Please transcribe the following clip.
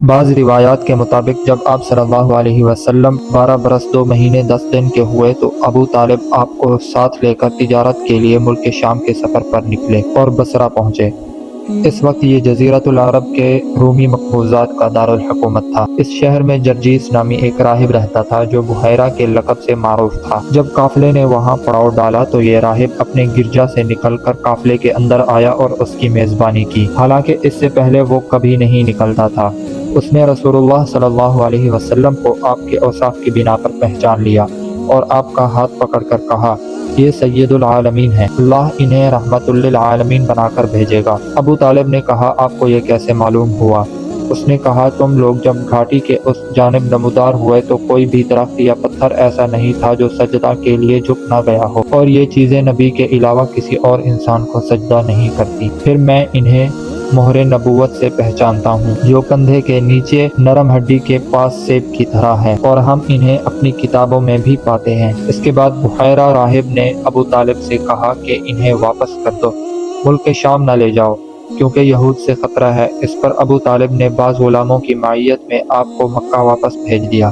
بعض روایات کے مطابق جب آپ صلی اللہ علیہ وسلم 12 برس 2 مہینے 10 دن کے ہوئے تو ابو طالب آپ کو ساتھ لے کر تجارت کے لیے ملک شام کے سفر پر نکلے اور بصرہ پہنچے۔ اس وقت یہ جزیرۃ العرب کے رومی مقبوضات کا دارالحکومت تھا۔ اس شہر میں جرجیس نامی ایک راہب رہتا تھا جو بحیرہ کے لقب سے معروف تھا۔ جب قافلے نے وہاں پڑاؤ ڈالا تو یہ راہب اپنے گرجا سے نکل کر قافلے کے اندر آیا اور اس کی میزبانی کی، حالانکہ اس سے پہلے وہ کبھی نہیں نکلتا تھا۔ اس نے رسول اللہ صلی اللہ علیہ وسلم کو آپ کے اوصاف کی بنا پر پہچان لیا اور آپ کا ہاتھ پکڑ کر کہا، یہ سید العالمین ہیں، اللہ انہیں رحمت للعالمین بنا کر بھیجے گا۔ ابو طالب نے کہا، آپ کو یہ کیسے معلوم ہوا؟ اس نے کہا، تم لوگ جب گھاٹی کے اس جانب نمودار ہوئے تو کوئی بھی درخت یا پتھر ایسا نہیں تھا جو سجدہ کے لیے جھک نہ گیا ہو، اور یہ چیزیں نبی کے علاوہ کسی اور انسان کو سجدہ نہیں کرتی۔ پھر میں انہیں مہر نبوت سے پہچانتا ہوں جو کندھے کے نیچے نرم ہڈی کے پاس سیب کی طرح ہے، اور ہم انہیں اپنی کتابوں میں بھی پاتے ہیں۔ اس کے بعد بحیرہ راہب نے ابو طالب سے کہا کہ انہیں واپس کر دو، ملک شام نہ لے جاؤ، کیونکہ یہود سے خطرہ ہے۔ اس پر ابو طالب نے بعض غلاموں کی معیت میں آپ کو مکہ واپس بھیج دیا۔